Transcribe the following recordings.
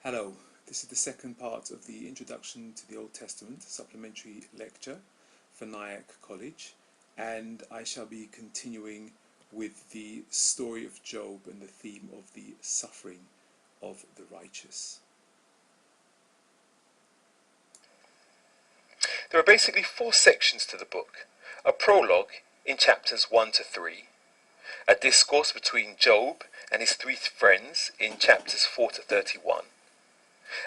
Hello, this is the second part of the Introduction to the Old Testament supplementary lecture for Nyack College, and I shall be continuing with the story of Job and the theme of the suffering of the righteous. There are basically four sections to the book: a prologue in chapters 1 to 3, a discourse between Job and his three friends in chapters 4 to 31,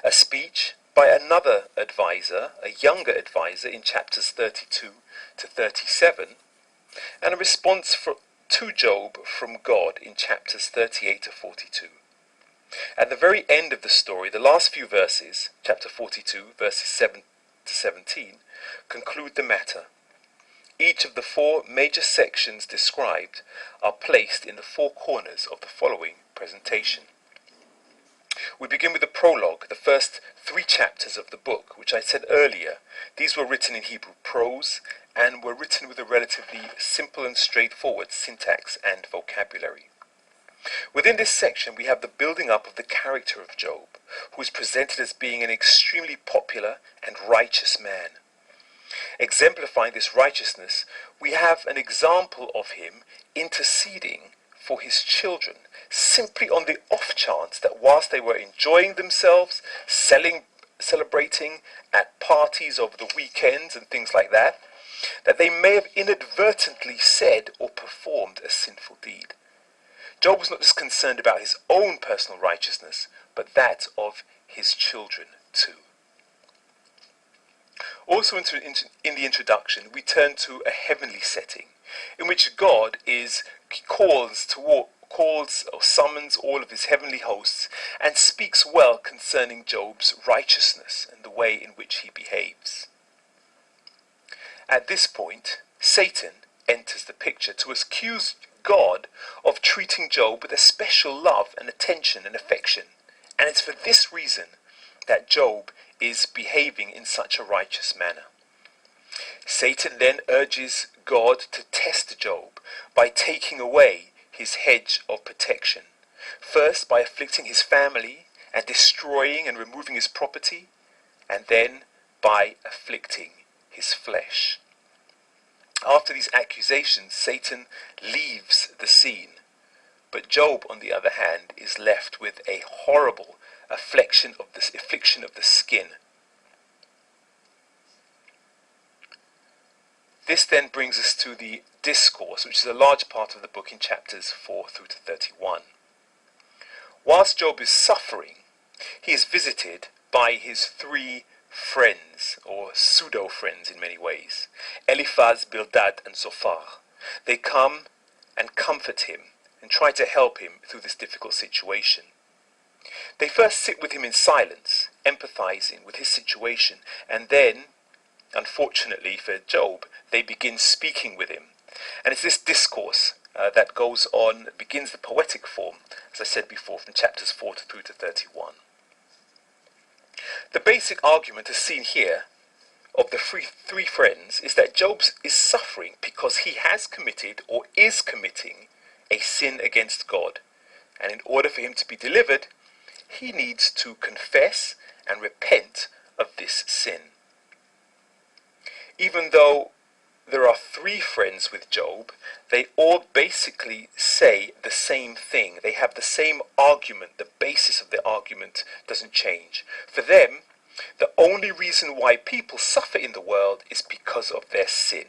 a speech by another advisor, a younger advisor, in chapters 32 to 37, and a response to Job from God in chapters 38 to 42. At the very end of the story, the last few verses, chapter 42, verses 7 to 17, conclude the matter. Each of the four major sections described are placed in the four corners of the following presentation. We begin with the prologue, the first three chapters of the book, which I said earlier. These were written in Hebrew prose and were written with a relatively simple and straightforward syntax and vocabulary. Within this section, we have the building up of the character of Job, who is presented as being an extremely popular and righteous man. Exemplifying this righteousness, we have an example of him interceding for his children, simply on the off chance that whilst they were enjoying themselves, celebrating at parties over the weekends and things like that, that they may have inadvertently said or performed a sinful deed. Job was not just concerned about his own personal righteousness, but that of his children too. Also in the introduction, we turn to a heavenly setting, in which God calls or summons all of his heavenly hosts and speaks well concerning Job's righteousness and the way in which he behaves. At this point, Satan enters the picture to accuse God of treating Job with a special love and attention and affection, and it's for this reason that Job is behaving in such a righteous manner. Satan then urges God to test Job by taking away his hedge of protection, first by afflicting his family and destroying and removing his property, and then by afflicting his flesh. After these accusations, Satan leaves the scene, but Job, on the other hand, is left with a horrible affliction of the skin. This then brings us to the discourse, which is a large part of the book in chapters 4 through to 31. Whilst Job is suffering, he is visited by his three friends, or pseudo-friends in many ways, Eliphaz, Bildad, and Zophar. They come and comfort him and try to help him through this difficult situation. They first sit with him in silence, empathizing with his situation, and then, unfortunately for Job, they begin speaking with him. And it's this discourse that goes on, begins the poetic form, as I said before, from chapters 4 through to 31. The basic argument as seen here of the three friends is that Job is suffering because he has committed or is committing a sin against God. And in order for him to be delivered, he needs to confess and repent of this sin. Even though there are three friends with Job, they all basically say the same thing. They have the same argument. The basis of the argument doesn't change. For them, the only reason why people suffer in the world is because of their sin.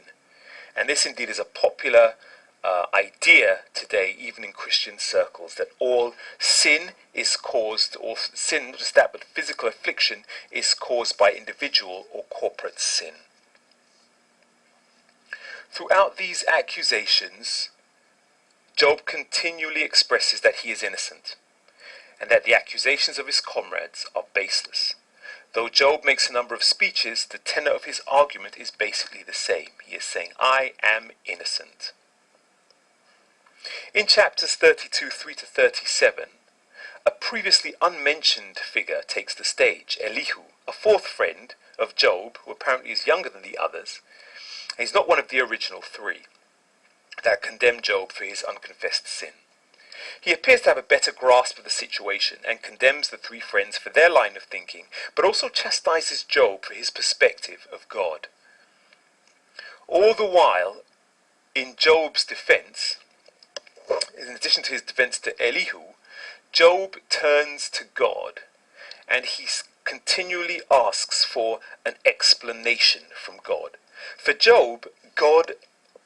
And this indeed is a popular idea today, even in Christian circles, that all sin is caused, or sin, not just that, but physical affliction is caused by individual or corporate sin. Throughout these accusations, Job continually expresses that he is innocent, and that the accusations of his comrades are baseless. Though Job makes a number of speeches, the tenor of his argument is basically the same. He is saying, I am innocent. In chapters 32, 3 to 37, a previously unmentioned figure takes the stage, Elihu, a fourth friend of Job, who apparently is younger than the others. He's not one of the original three that condemned Job for his unconfessed sin. He appears to have a better grasp of the situation and condemns the three friends for their line of thinking, but also chastises Job for his perspective of God. All the while, in Job's defense, in addition to his defense to Elihu, Job turns to God and he continually asks for an explanation from God. For Job, God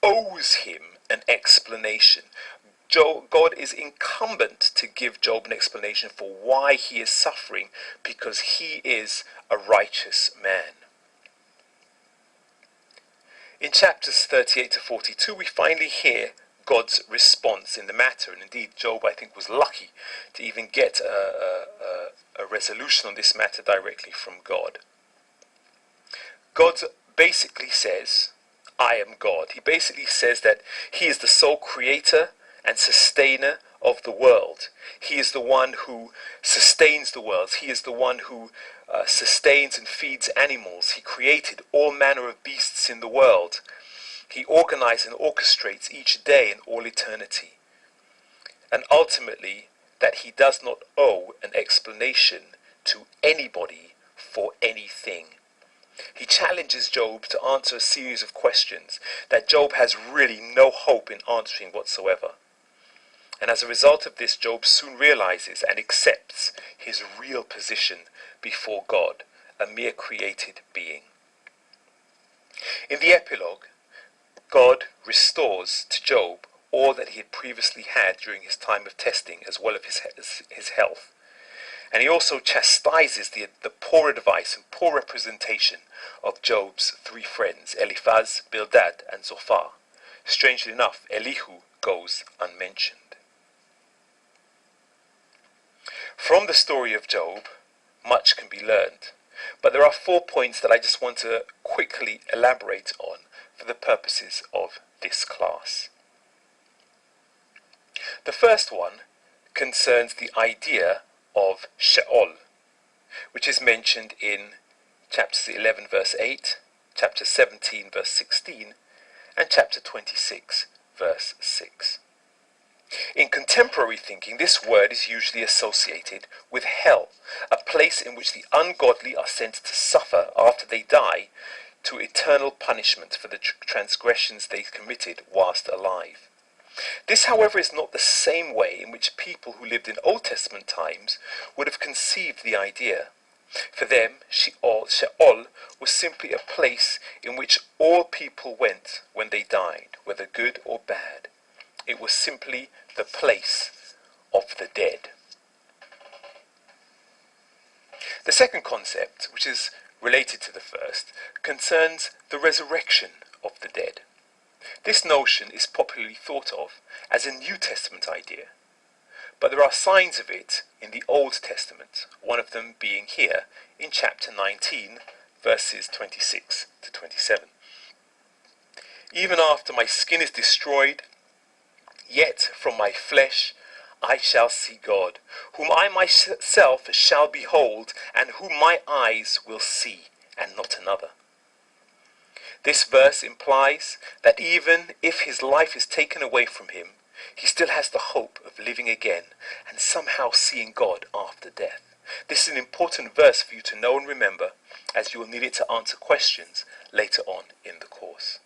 owes him an explanation. God is incumbent to give Job an explanation for why he is suffering, because he is a righteous man. In chapters 38 to 42, we finally hear God's response in the matter, and indeed Job, I think, was lucky to even get a resolution on this matter directly from God. God basically says, I am God. He basically says that he is the sole creator and sustainer of the world. He is the one who sustains the world. He is the one who sustains and feeds animals. He created all manner of beasts in the world. He organizes and orchestrates each day and all eternity. And ultimately, that he does not owe an explanation to anybody for anything. He challenges Job to answer a series of questions that Job has really no hope in answering whatsoever. And as a result of this, Job soon realizes and accepts his real position before God, a mere created being. In the epilogue, God restores to Job all that he had previously had during his time of testing, as well as his health. And he also chastises the poor advice and poor representation of Job's three friends, Eliphaz, Bildad, and Zophar. Strangely enough, Elihu goes unmentioned. From the story of Job, much can be learned, but there are 4 points that I just want to quickly elaborate on for the purposes of this class. The first one concerns the idea of Sheol, which is mentioned in chapter 11 verse 8, chapter 17 verse 16, and chapter 26 verse 6. In contemporary thinking, this word is usually associated with hell, a place in which the ungodly are sent to suffer after they die to eternal punishment for the transgressions they committed whilst alive. This, however, is not the same way in which people who lived in Old Testament times would have conceived the idea. For them, Sheol was simply a place in which all people went when they died, whether good or bad. It was simply the place of the dead. The second concept, which is related to the first, concerns the resurrection of the dead. This notion is popularly thought of as a New Testament idea, but there are signs of it in the Old Testament, one of them being here in chapter 19, verses 26 to 27. Even after my skin is destroyed, yet from my flesh I shall see God, whom I myself shall behold, and whom my eyes will see, and not another. This verse implies that even if his life is taken away from him, he still has the hope of living again and somehow seeing God after death. This is an important verse for you to know and remember, as you will need it to answer questions later on in the course.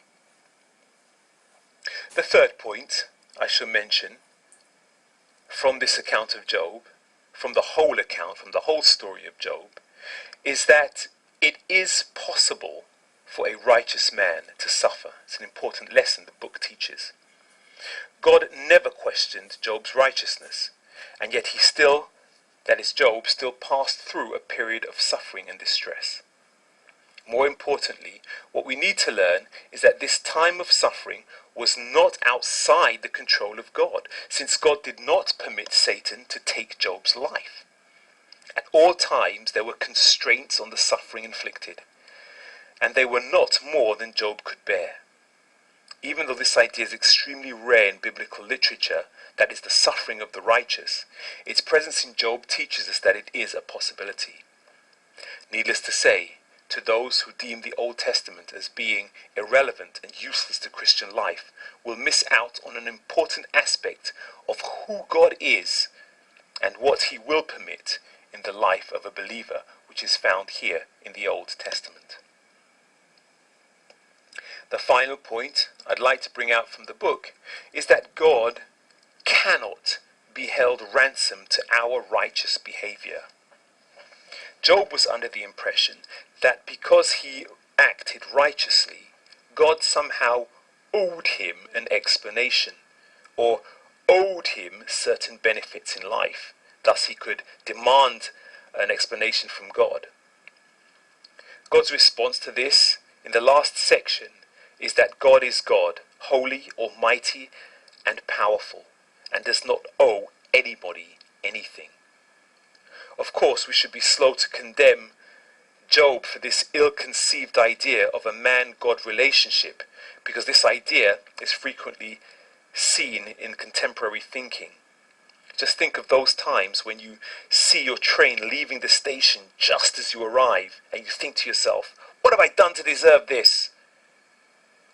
The third point I shall mention from this account of Job, from the whole account, from the whole story of Job, is that it is possible for a righteous man to suffer. It's an important lesson the book teaches. God never questioned Job's righteousness, and yet he still, that is Job, still passed through a period of suffering and distress. More importantly, what we need to learn is that this time of suffering was not outside the control of God, since God did not permit Satan to take Job's life. At all times there were constraints on the suffering inflicted, and they were not more than Job could bear. Even though this idea is extremely rare in biblical literature, that is the suffering of the righteous, its presence in Job teaches us that it is a possibility. Needless to say, to those who deem the Old Testament as being irrelevant and useless to Christian life will miss out on an important aspect of who God is and what he will permit in the life of a believer, which is found here in the Old Testament. The final point I'd like to bring out from the book is that God cannot be held ransom to our righteous behavior. Job was under the impression that because he acted righteously, God somehow owed him an explanation, or owed him certain benefits in life. Thus he could demand an explanation from God. God's response to this in the last section is that God is God, holy, almighty, and powerful, and does not owe anybody anything. Of course, we should be slow to condemn Job for this ill-conceived idea of a man-God relationship, because this idea is frequently seen in contemporary thinking. Just think of those times when you see your train leaving the station just as you arrive, and you think to yourself, what have I done to deserve this?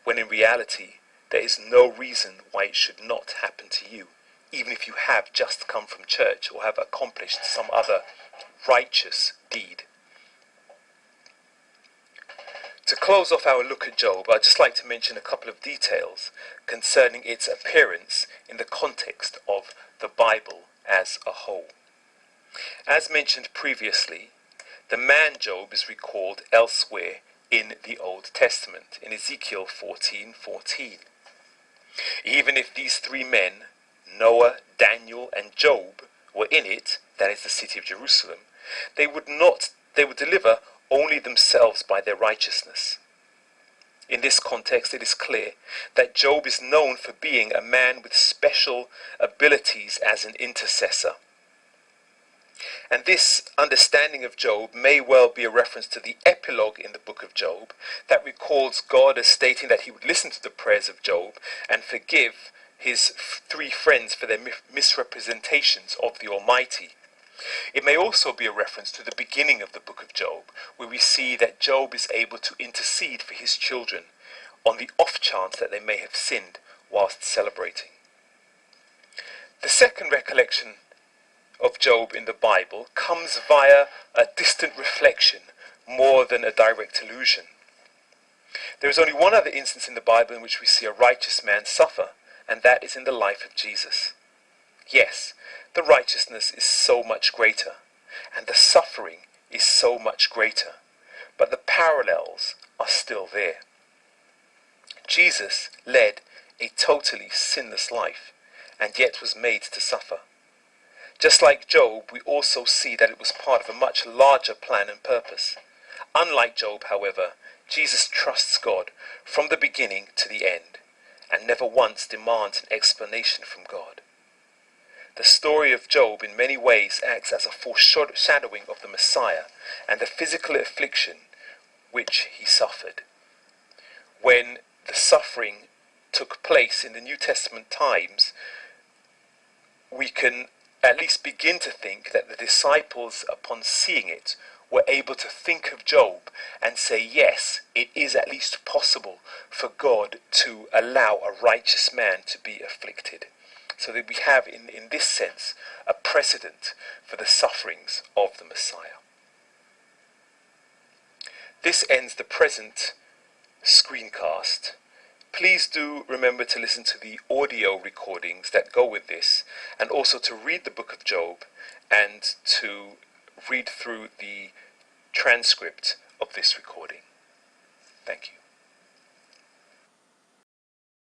When in reality, there is no reason why it should not happen to you, even if you have just come from church or have accomplished some other righteous deed. To close off our look at Job, I'd just like to mention a couple of details concerning its appearance in the context of the Bible as a whole. As mentioned previously, the man Job is recalled elsewhere in the Old Testament, in Ezekiel 14:14. Even if these three men, Noah, Daniel, and Job, were in it, that is the city of Jerusalem, they would deliver only themselves by their righteousness. In this context, it is clear that Job is known for being a man with special abilities as an intercessor. And this understanding of Job may well be a reference to the epilogue in the book of Job that recalls God as stating that he would listen to the prayers of Job and forgive his three friends for their misrepresentations of the Almighty. It may also be a reference to the beginning of the book of Job, where we see that Job is able to intercede for his children on the off chance that they may have sinned whilst celebrating. The second recollection of Job in the Bible comes via a distant reflection more than a direct allusion. There is only one other instance in the Bible in which we see a righteous man suffer, and that is in the life of Jesus. Yes, the righteousness is so much greater, and the suffering is so much greater, but the parallels are still there. Jesus led a totally sinless life, and yet was made to suffer. Just like Job, we also see that it was part of a much larger plan and purpose. Unlike Job, however, Jesus trusts God from the beginning to the end, and never once demands an explanation from God. The story of Job in many ways acts as a foreshadowing of the Messiah and the physical affliction which he suffered. When the suffering took place in the New Testament times, we can at least begin to think that the disciples, upon seeing it, were able to think of Job and say, yes, it is at least possible for God to allow a righteous man to be afflicted. So that we have, in this sense, a precedent for the sufferings of the Messiah. This ends the present screencast. Please do remember to listen to the audio recordings that go with this, and also to read the book of Job and to read through the transcript of this recording.